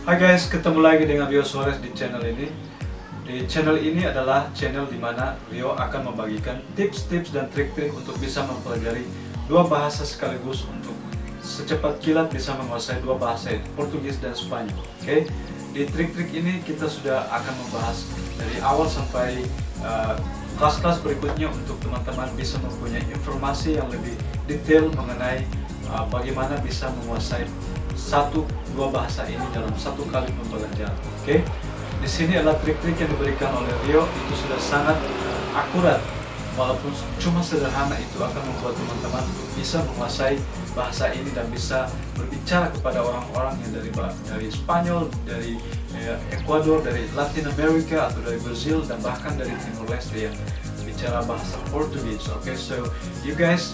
Hai guys, ketemu lagi dengan Rio Suarez di channel ini. Di channel ini adalah channel di mana Rio akan membagikan tips-tips dan trik-trik untuk bisa mempelajari dua bahasa sekaligus untuk secepat kilat bisa menguasai dua bahasa, Portugis dan Spanyol. Oke? Di trik-trik ini kita sudah akan membahas dari awal sampai kelas-kelas berikutnya untuk teman-teman bisa mempunyai informasi yang lebih detail mengenai bagaimana bisa menguasai dua bahasa ini dalam satu kali pembelajaran. Oke? Di sini adalah trik-trik yang diberikan oleh Rio, itu sudah sangat akurat. Walaupun cuma sederhana, itu akan membuat teman-teman bisa menguasai bahasa ini dan bisa berbicara kepada orang-orang yang dari Spanyol, dari Ecuador, dari Latin America atau dari Brazil dan bahkan dari Timor Leste yang bicara bahasa Portugis. Okay, so you guys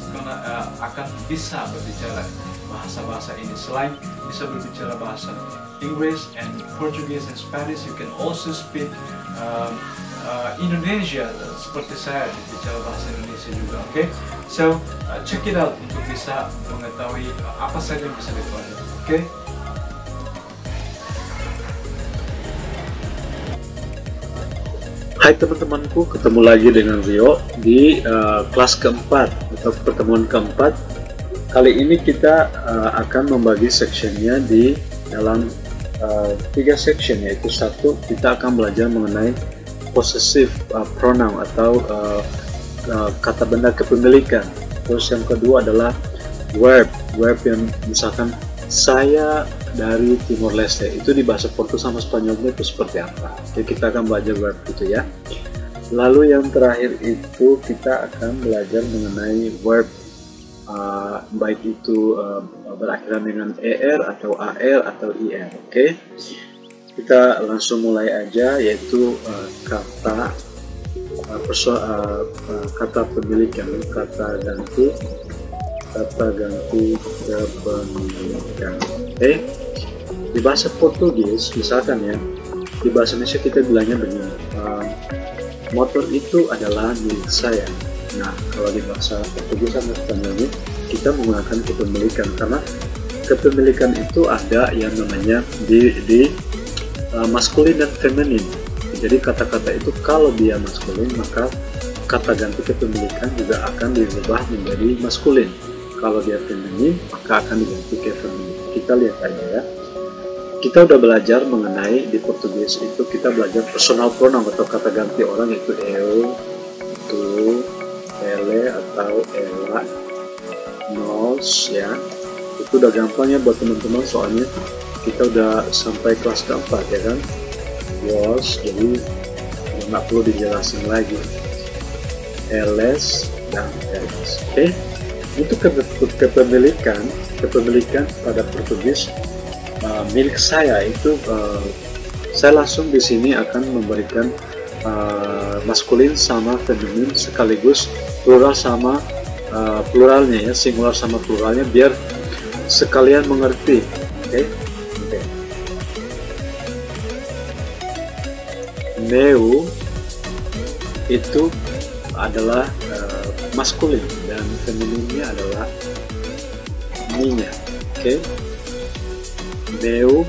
akan bisa berbicara bahasa-bahasa ini. Selain bisa berbicara bahasa Inggris and Portuguese and Spanish, you can also speak Indonesia, seperti saya bicara bahasa Indonesia juga. Okay, so check it out untuk bisa mengetahui apa saja yang bisa dipelajari. Okay. Hai teman-temanku, ketemu lagi dengan Rio di kelas keempat atau pertemuan keempat. Kali ini kita akan membagi sectionnya di dalam 3 section, yaitu satu, kita akan belajar mengenai possessive pronoun atau kata benda kepemilikan. Terus yang kedua adalah verb yang misalkan saya dari Timor Leste, itu di bahasa Portugis sama Spanyolnya itu seperti apa. Jadi kita akan belajar verb itu ya. Lalu yang terakhir itu kita akan belajar mengenai verb baik itu berakhiran dengan ER atau AR atau IR. Oke. Kita langsung mulai aja, yaitu kata pemilikan, kata ganti kepemilikan. Oke. Di bahasa Portugis misalkan ya, di bahasa Indonesia kita bilangnya begini, motor itu adalah milik saya. Nah, kalau di bahasa Portugis sama Spanyol kita menggunakan kepemilikan, karena kepemilikan itu ada yang namanya di maskulin dan feminin. Jadi kata-kata itu kalau dia maskulin, maka kata ganti kepemilikan juga akan dirubah menjadi maskulin. Kalau dia feminin, maka akan diganti ke feminin. Kita lihat aja ya. Kita udah belajar mengenai di Portugis itu, kita belajar personal pronoun atau kata ganti orang, yaitu eu, tu, ele atau ela, nos ya. Itu udah gampang ya buat teman-teman, soalnya kita udah sampai kelas keempat ya kan, was, jadi nggak perlu dijelasin lagi. Eles dan eles. Oke, itu kepemilikan pada Portugis. Milik saya itu saya langsung di sini akan memberikan maskulin sama feminin sekaligus plural sama pluralnya ya, singular sama pluralnya, biar sekalian mengerti. Oke. Meu itu adalah maskulin dan femininnya adalah minha. Oke. Meu,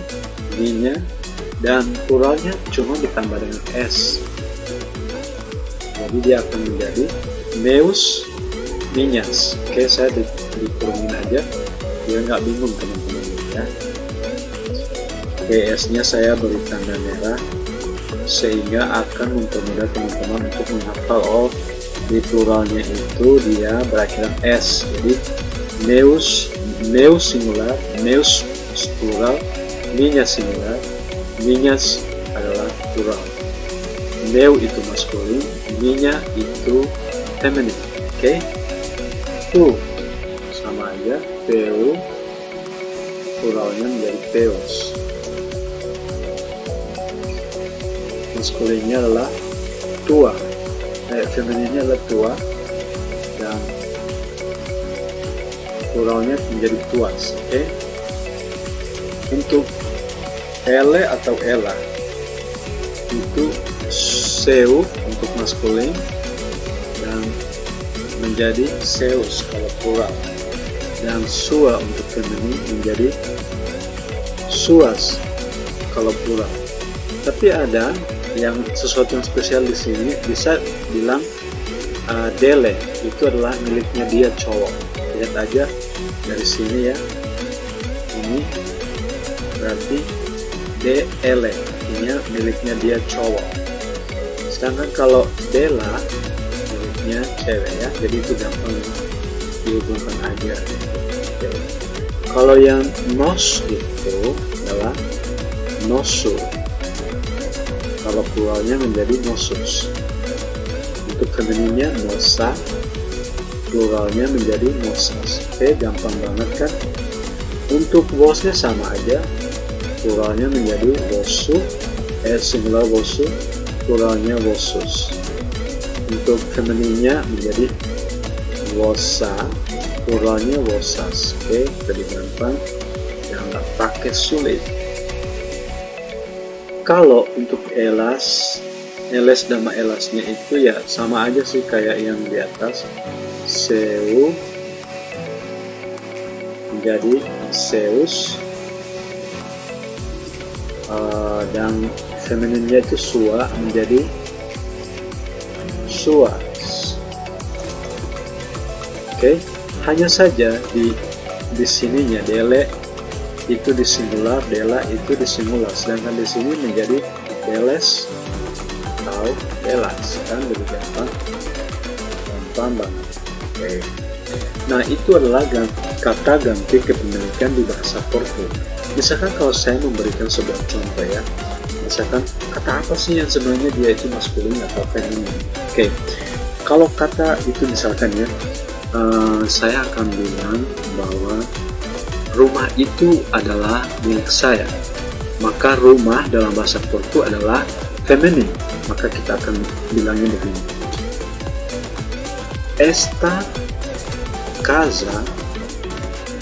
minha, dan pluralnya cuma ditambah dengan s. Jadi dia akan menjadi meus, minhas. Oke, saya diturunin aja biar nggak bingung teman-teman ya. PS-nya saya beri tanda merah sehingga akan mempermudah teman-teman untuk menghafal. Di pluralnya itu dia berakhiran s. Jadi meus singular, meus plural, minhas singular, minhas adalah plural. Meu itu maskulin, minha itu feminin. Oke. Tu sama aja, teu pluralnya menjadi teos. Maskulinnya adalah tua, femininnya adalah tua, dan pluralnya menjadi tuas. Oke. Untuk ele atau ela itu seu untuk maskulin dan menjadi seus kalau plural, dan sua untuk feminin menjadi suas. kalau plural. Tapi ada yang sesuatu yang spesial di sini, bisa bilang dele itu adalah miliknya dia cowok. Lihat aja dari sini ya, ini berarti dele artinya miliknya dia cowok. Sedangkan kalau dela miliknya cewek ya, jadi itu gampang dihubungkan aja. Oke. Kalau yang nos itu adalah nosu, kalau pluralnya menjadi nosus. Untuk femininnya nosa, pluralnya menjadi nosas. Oke, gampang banget kan? Untuk vosnya sama aja, pluralnya menjadi vosu, singular vosu, pluralnya vosus. Untuk femininnya menjadi vosa, pluralnya vosas. Oke, jadi gampang, jangan pakai sulit. Kalau untuk elas sama elasnya itu ya sama aja sih kayak yang di atas. Seu menjadi Zeus, dan femininnya itu sua menjadi suas. Oke, hanya saja di sininya dele itu di singular, dela itu di singular, sedangkan di sini menjadi deles atau delas, kan lebih gampang banget. Oke. Nah, itu adalah kata ganti kepemilikan di bahasa Portu. Misalkan kalau saya memberikan sebuah contoh ya, misalkan kata apa sih yang sebenarnya dia itu maskulin atau feminin. Oke, kalau kata itu misalkan ya, saya akan bilang bahwa rumah itu adalah milik saya, maka rumah dalam bahasa Portu adalah feminin, maka kita akan bilangnya begini: esta casa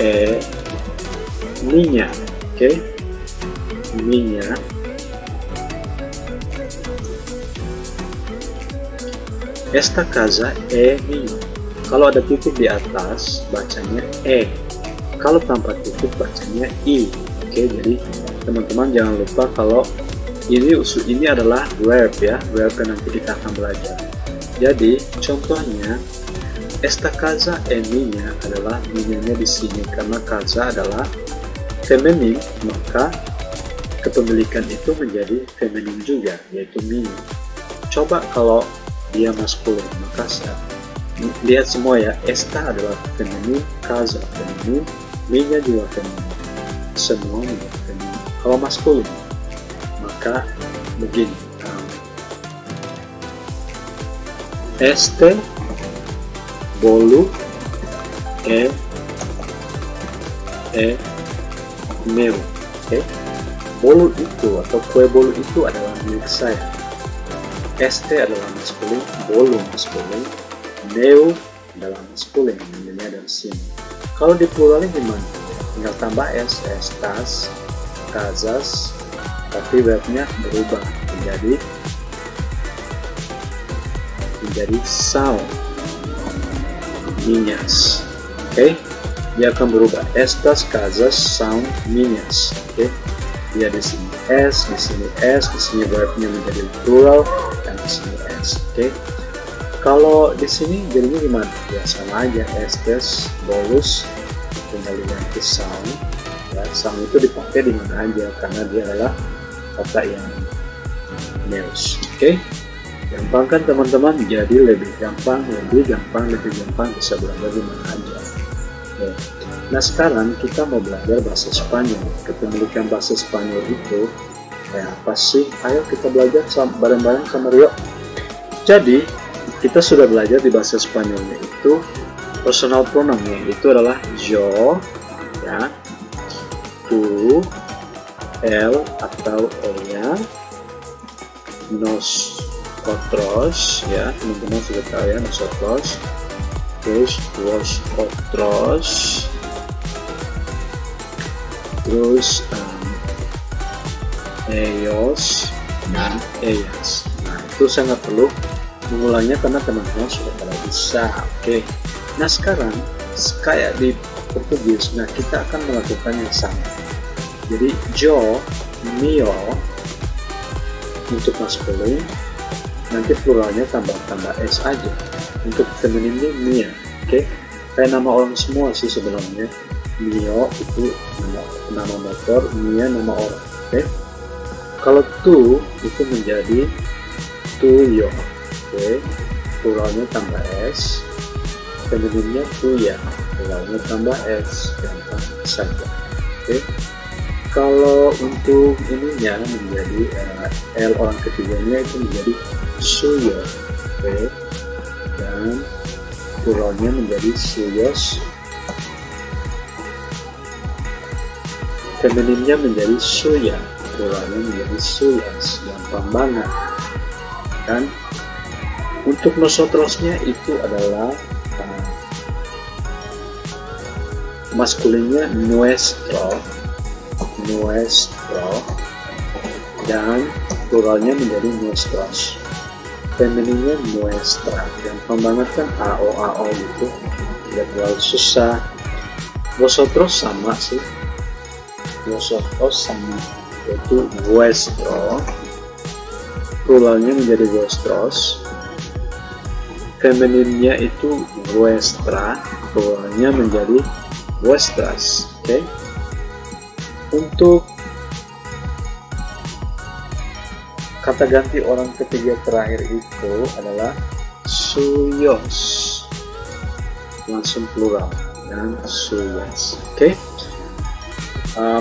é minha. Oke, minha. Esta casa é minha. Kalau ada titik di atas bacanya e, kalau tanpa titik bacanya i. Oke, jadi teman-teman jangan lupa kalau ini adalah verb ya, verb yang nanti kita akan belajar. Jadi contohnya esta casa é minha adalah minanya di sini, karena casa adalah feminin, maka kepemilikan itu menjadi feminin juga, yaitu mini. Coba kalau dia maskulin, maka lihat semua ya, esta adalah feminin, casa feminin, minya juga feminin, semua menjadi feminin. Kalau maskulin, maka begini: este bolu é meu. Oke, bolu itu atau kue bolu itu adalah milik saya. Este adalah maskulin, bolu maskulin, meu adalah maskulin, ini ada di sini. Kalau di pluralnya gimana? Tinggal tambah s, estas, casas, tapi verbnya berubah menjadi são, minhas. Oke, dia akan berubah. Estas casas são minhas. Oke, dia di sini s, di sini verbnya menjadi plural, dan di sini s. Oke, kalau di sini jadinya gimana? Ya sama aja, estes, bolus, tinggal diganti são. Ya, são itu dipakai di mana aja karena dia adalah kata yang neus. Oke, gampang kan teman-teman? Jadi lebih gampang bisa belajar di mana aja. Oke. Nah, sekarang kita mau belajar bahasa Spanyol. Kepemilikan bahasa Spanyol itu kayak apa sih? Ayo kita belajar bareng-bareng sama Rio. Jadi kita sudah belajar di bahasa Spanyolnya itu personal pronounnya itu adalah yo, ya, tu, el atau ella, nosotros, ya teman-teman sudah tahu ya, nosotros, terus vosotros, terus ellos dan ellas. Nah, itu sangat perlu mengulangnya karena teman-teman sudah pada bisa. Oke, nah sekarang kayak di Portugis, nah kita akan melakukan yang sama. Jadi yo mio untuk maskulin, nanti pluralnya tambah s aja. Untuk femininnya mia. Oke, kayak nama orang semua sih sebenarnya. Mio itu nama motor, mia nama orang. Oke, kalau tu itu menjadi tuyo. Oke, pluralnya tambah s, femininnya tuya, pluralnya tambah s, gampang saja. Oke, kalau untuk ininya menjadi l orang ketiganya itu menjadi suyo. Oke, dan pluralnya menjadi suyos, femininnya menjadi suya, pluralnya menjadi suyas. Gampang banget kan? Untuk nosotrosnya itu adalah maskulinnya nuestro, dan pluralnya menjadi nuestros, femininnya nuestra. Gampang banget kan, ao gitu, tidak terlalu susah. Vosotros sama sih, yaitu vuestro, pluralnya menjadi vuestros, femininnya itu vuestra, pluralnya menjadi vuestras. Oke, untuk kata ganti orang ketiga terakhir itu adalah suyos, langsung plural, dan suyas. Oke,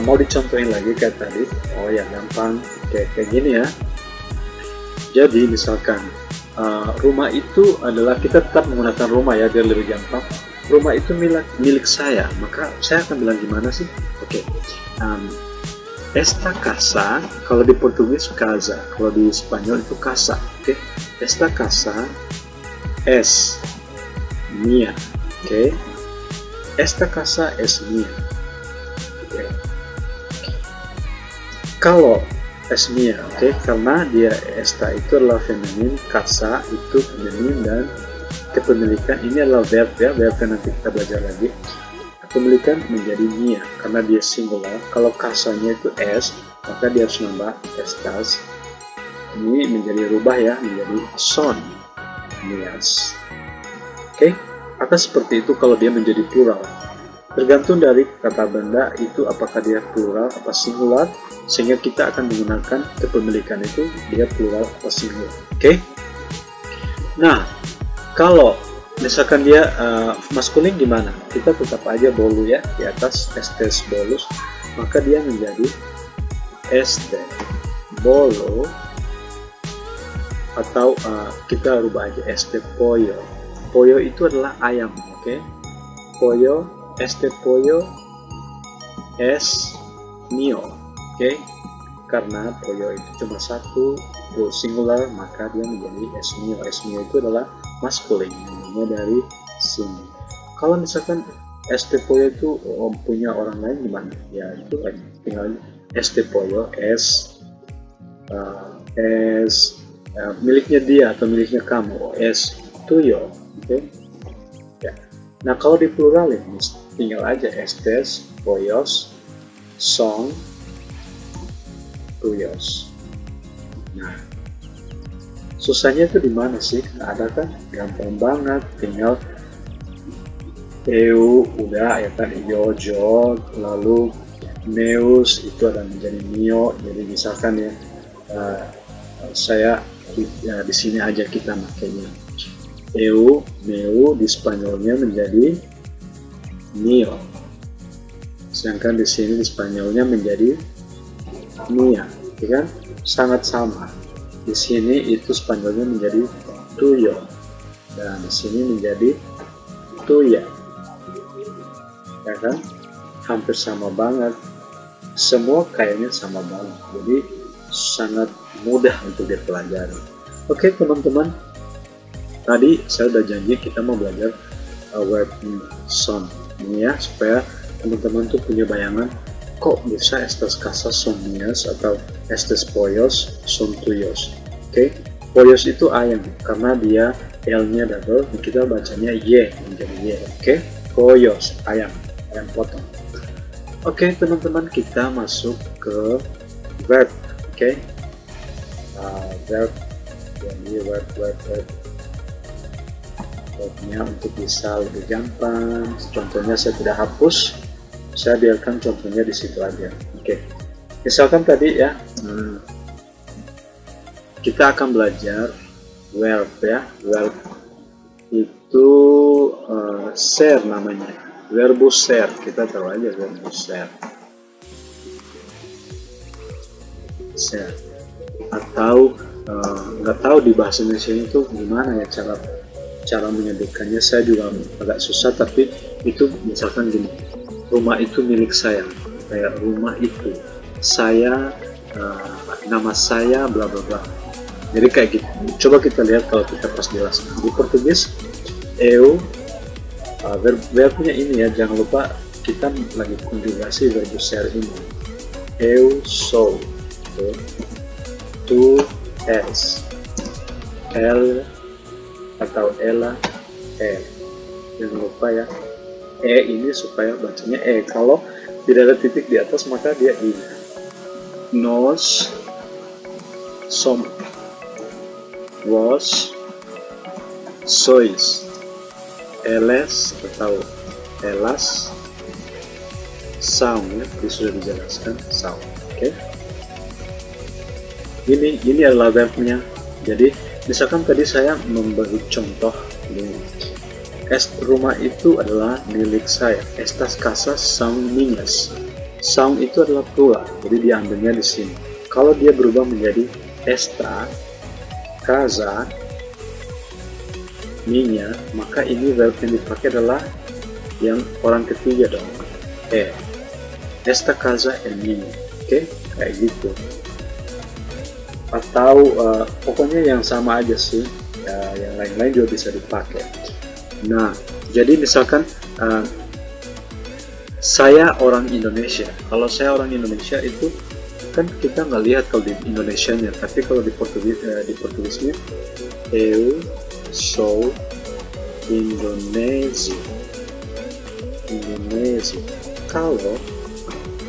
mau dicontohin lagi kayak tadi. Oh ya, gampang kayak gini ya. Jadi misalkan rumah itu adalah, kita tetap menggunakan rumah ya biar lebih gampang. Rumah itu milik saya, maka saya akan bilang gimana sih? Oke, esta casa, kalau di Portugis casa, kalau di Spanyol itu casa. Oke, esta casa es mía. Oke, esta casa es mía. Oke, kalau es mía, oke, karena dia esta itu adalah feminin, casa itu feminin, dan kepemilikan ini adalah verb ya, verbnya nanti kita belajar lagi. Kepemilikan menjadi mia karena dia singular. Kalau kasanya itu s, maka dia harus nambah estas. Ini menjadi rubah ya, menjadi son, mias. Oke, akan seperti itu kalau dia menjadi plural. Tergantung dari kata benda itu apakah dia plural atau singular, sehingga kita akan menggunakan kepemilikan itu dia plural atau singular. Oke. Nah, kalau misalkan dia maskulin gimana? Kita tetap aja bolu ya di atas, estes bolus, maka dia menjadi este bolo, atau kita rubah aja este pollo. Pollo itu adalah ayam, oke? Pollo, este pollo es mío, oke? Karena pollo itu cuma satu, singular, maka dia menjadi es mío. Es mío itu adalah maskulin, namanya dari sini. Kalau misalkan este pollo itu punya orang lain gimana? Ya itu tinggal este pollo es miliknya dia atau miliknya kamu, es tuyo, oke? Ya. Nah kalau di pluralin tinggal aja estes pollos son tuyos. Nah, susahnya itu di mana sih? Ada kan? Gampang banget, tinggal eu udah ya kan, yojo, lalu meus itu ada menjadi mio. Jadi misalkan ya saya di sini aja kita makanya eu, meu di Spanyolnya menjadi mio, sedangkan di sini di Spanyolnya menjadi mia, ya kan? Sangat sama. Di sini itu Spanyolnya menjadi tuyo, dan di sini menjadi tuya, ya kan? Hampir sama banget, semua kayaknya sama banget, jadi sangat mudah untuk dipelajari. Oke teman-teman, tadi saya udah janji kita mau belajar verb son ini ya, supaya teman-teman tuh punya bayangan kok bisa estas casas son mías atau estes pollos son tuyos. Oke, pollos itu ayam karena dia L-nya double, kita bacanya Y menjadi Y. Oke, pollos ayam potong. Oke teman-teman, kita masuk ke verb, oke? Verb, jadi verbnya untuk bisa lebih gampang. Contohnya saya tidak hapus, saya biarkan contohnya di situ aja. Oke, misalkan tadi ya, kita akan belajar verb ya. Verb itu share namanya, verbus share. Kita tahu aja verbus share. Share. Atau nggak tahu di bahasa Indonesia itu gimana ya cara menyebutkannya. Saya juga agak susah, tapi itu misalkan gini, rumah itu milik saya, kayak rumah itu saya, nama saya bla bla bla. Jadi kayak gitu. Coba kita lihat kalau kita pas jelaskan di Portugis, verbnya ini ya, jangan lupa kita lagi konjugasi verbus share ini. Eu sou, tu és, el atau ela, jangan lupa ya, ini supaya bacanya kalau tidak ada titik di atas maka dia i. Nós somos, vós sois, eles atau elas são, ya, sudah dijelaskan são. Oke. Ini adalah verbnya. Jadi misalkan tadi saya memberi contoh ini, rumah itu adalah milik saya. Estas casas são minhas. São itu adalah plural, jadi diambilnya di sini. Kalau dia berubah menjadi esta casa minha, maka ini verb yang dipakai adalah yang orang ketiga dong. Esta casa é minha. Oke, kayak gitu. Atau pokoknya yang sama aja sih, yang lain-lain juga bisa dipakai. Nah, jadi misalkan saya orang Indonesia. Kalau saya orang Indonesia itu kan kita nggak lihat kalau di Indonesianya, tapi kalau di Portugisnya eu sou Indonesia. Kalau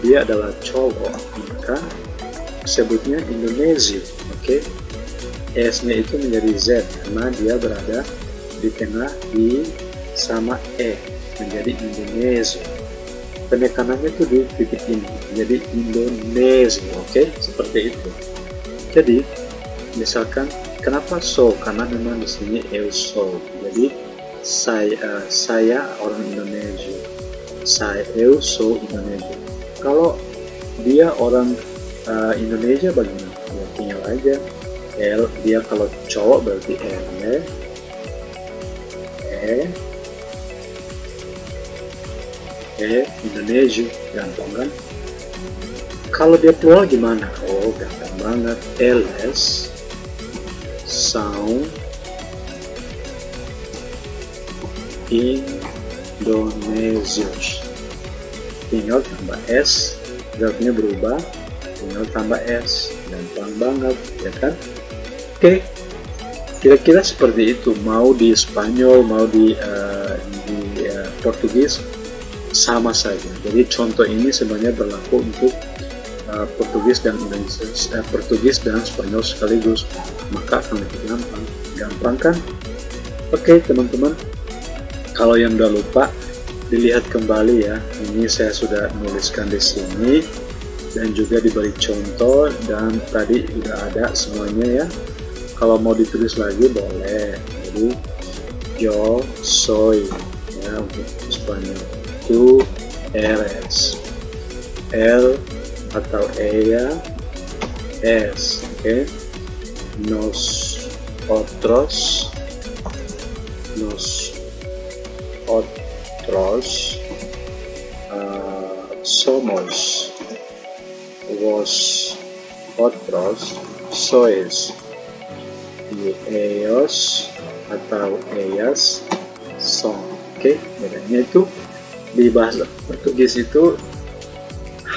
dia adalah cowok, maka sebutnya Indonesia. Oke. S-nya itu menjadi Z karena dia berada di tengah I sama menjadi Indonesia. Penekanannya itu di titik ini, jadi Indonesia. Oke, seperti itu. Jadi misalkan kenapa so? Karena memang di sini eu sou. Jadi saya orang Indonesia. Eu sou Indonesia. Kalau dia orang Indonesia bagaimana? Ya, tinggal aja dia kalau cowok berarti Indonesia, gampang kan? Kalau dia plural gimana? Oh, gampang banget. Eles são Indonesios. Tinggal tambah S, verbnya berubah, tinggal tambah S, gampang banget, ya kan? Oke, kira-kira seperti itu. Mau di Spanyol, mau di Portugis, sama saja. Jadi contoh ini sebenarnya berlaku untuk Portugis dan Indonesia, Portugis dan Spanyol sekaligus, maka akan lebih gampang kan? Oke teman-teman, kalau yang udah lupa dilihat kembali ya. Ini saya sudah menuliskan di sini dan juga diberi contoh, dan tadi udah ada semuanya ya. Kalau mau ditulis lagi boleh. Jadi yo soy ya untuk Spanyol, tu eres, el atau ella es, nosotros somos, vosotros sois, y ellos atau ellas son. Bedanya itu di bahasa Portugis itu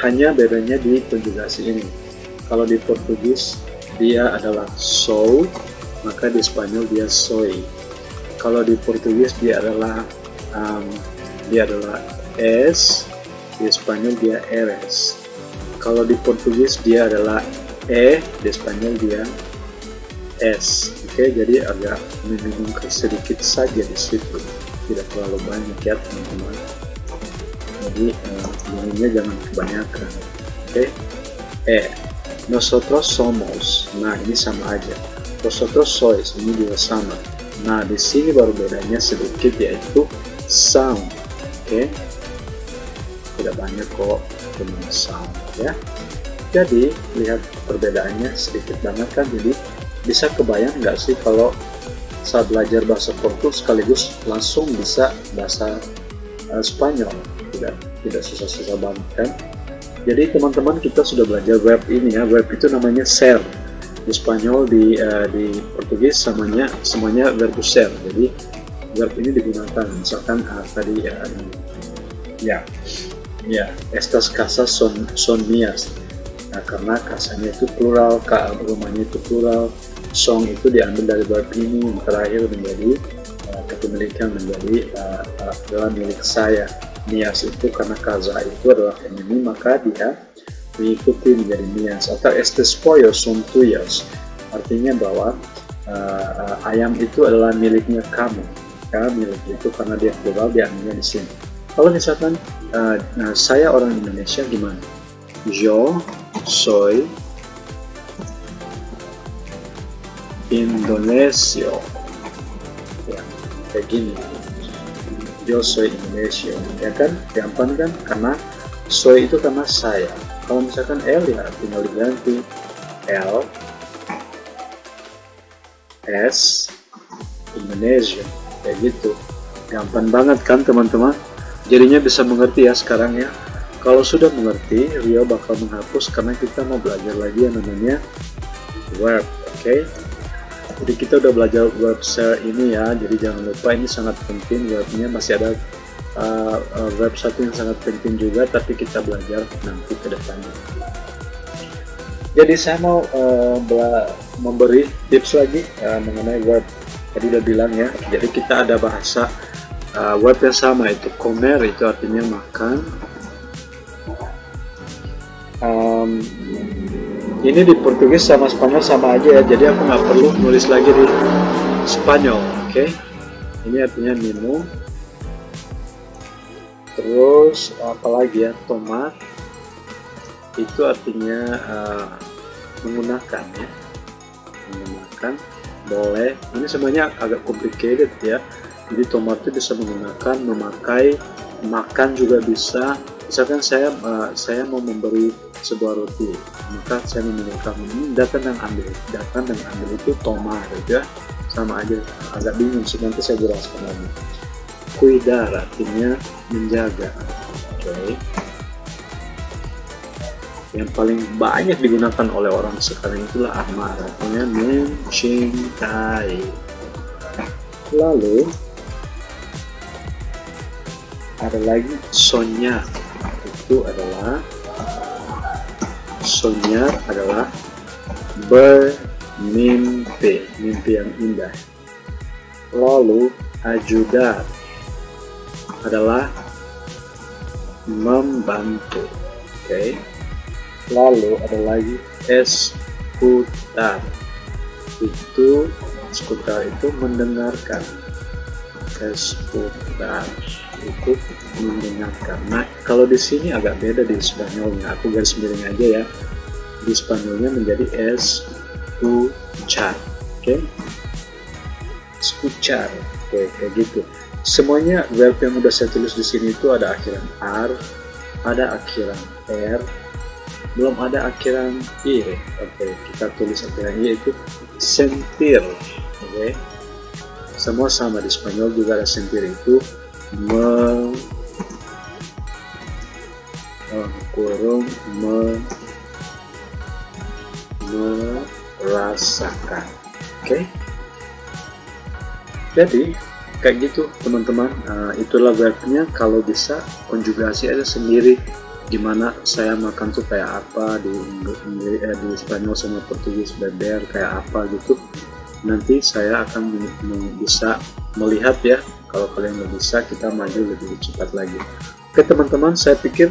hanya bedanya di konjugasi ini. Kalau di Portugis dia adalah sou, maka di Spanyol dia soy. Kalau di Portugis dia adalah es, di Spanyol dia eres. Kalau di Portugis dia adalah E, di Spanyol dia S. Oke, jadi agak membingungkan sedikit saja di situ, tidak terlalu banyak ya teman-teman. Jadi bingungnya jangan kebanyakan. Oke, nosotros somos. Nah, ini sama aja. Vosotros sois, ini juga sama. Nah, di sini baru bedanya sedikit, yaitu sound. Oke, tidak banyak kok, cuma sound ya. Jadi lihat perbedaannya sedikit banget kan. Jadi bisa kebayang nggak sih kalau saat belajar bahasa Portugis sekaligus langsung bisa bahasa Spanyol, tidak susah-susah banget kan. Jadi teman-teman, kita sudah belajar verb ini ya. Verb itu namanya ser. Di Spanyol, di Portugis semuanya verbo ser. Jadi verb ini digunakan misalkan tadi estas casas son mías. Nah, karena kasanya itu plural, rumahnya itu plural, song itu diambil dari verb ini, yang terakhir menjadi kepemilikan menjadi adalah milik saya. Mias itu karena casa itu adalah feminin, maka dia mengikuti menjadi mias. Atau estes pollos son tuyos, artinya bahwa ayam itu adalah miliknya kamu. Ya, milik itu karena dia plural, diambilnya di sini. Kalau misalkan saya orang Indonesia gimana? Yo soy Indonesio. Ya, kayak gini. Yo soy Indonesio. Ya kan? Gampang kan? Karena soy itu karena saya. Kalau misalkan L ya tinggal diganti L S Indonesia. Kayak gitu. Gampang banget kan teman-teman? Jadinya bisa mengerti ya sekarang ya. Kalau sudah mengerti, Rio bakal menghapus karena kita mau belajar lagi yang namanya verb. Oke? Jadi kita udah belajar verb ser ini ya. Jadi jangan lupa, ini sangat penting verbnya. Masih ada verb satu yang sangat penting juga, tapi kita belajar nanti ke depannya. Jadi saya mau memberi tips lagi mengenai verb. Tadi udah bilang ya. Jadi kita ada bahasa verb yang sama, itu comer, itu artinya makan. Ini di Portugis sama Spanyol sama aja ya, jadi aku nggak perlu nulis lagi di Spanyol. Oke? Ini artinya minum. Terus apalagi ya, tomat itu artinya menggunakan ya, menggunakan. Boleh, ini semuanya agak complicated ya. Jadi tomat itu bisa menggunakan, memakai, makan juga bisa. Misalkan saya mau memberi sebuah roti, maka saya meminta kamu datang dan ambil itu tomat ya, sama aja, agak bingung sih, nanti saya jelaskan lagi. Cuidar artinya menjaga. Oke. Yang paling banyak digunakan oleh orang sekarang itulah amar, artinya mencintai. Lalu ada lagi soñar. Soñar adalah bermimpi, mimpi yang indah. Lalu ayudar adalah membantu. Oke. Lalu ada lagi escuchar. Escuchar itu mendengarkan. Escuchar itu mendengarkan. Nah, kalau di sini agak beda di Spanyolnya. Aku garis miring aja ya. Di Spanyolnya menjadi escuchar. Oke? Escuchar. Oke, kayak gitu. Semuanya verb yang udah saya tulis di sini itu ada akhiran ar, ada akhiran r, belum ada akhiran i. Oke, kita tulis akhiran i itu sentir. Oke? Semua sama, di Spanyol juga ada sentir, itu merasakan. Oke? Jadi kayak gitu teman-teman. Itulah verbnya. Kalau bisa konjugasi aja sendiri, gimana saya makan tuh kayak apa di Spanyol sama Portugis, beber kayak apa gitu. Nanti saya akan bisa melihat ya. Kalau kalian nggak bisa, kita maju lebih cepat lagi. Oke teman-teman, saya pikir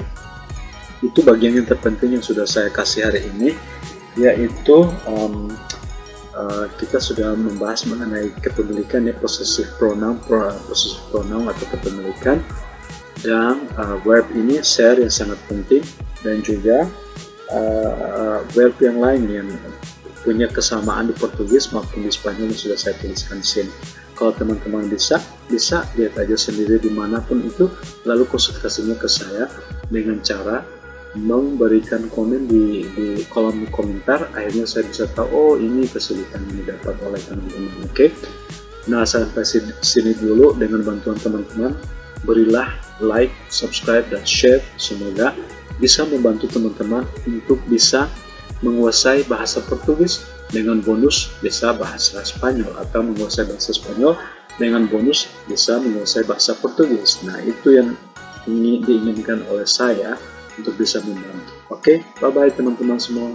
itu bagian yang terpenting yang sudah saya kasih hari ini, yaitu kita sudah membahas mengenai kepemilikan, ya, possessive pronoun atau kepemilikan, dan verb ini share yang sangat penting, dan juga verb yang lain yang punya kesamaan di Portugis maupun di Spanyol yang sudah saya tuliskan di sini. Kalau teman-teman bisa lihat aja sendiri dimanapun itu, lalu konsultasinya ke saya dengan cara memberikan komen di kolom komentar. Akhirnya saya bisa tahu, oh ini kesulitan yang didapat oleh teman-teman. Oke. Nah, sampai sini dulu. Dengan bantuan teman-teman, berilah like, subscribe, dan share. Semoga bisa membantu teman-teman untuk bisa menguasai bahasa Portugis dengan bonus bisa bahasa Spanyol, atau menguasai bahasa Spanyol dengan bonus bisa menguasai bahasa Portugis. Nah, itu yang diinginkan oleh saya untuk bisa membantu. Oke, bye-bye teman-teman semua.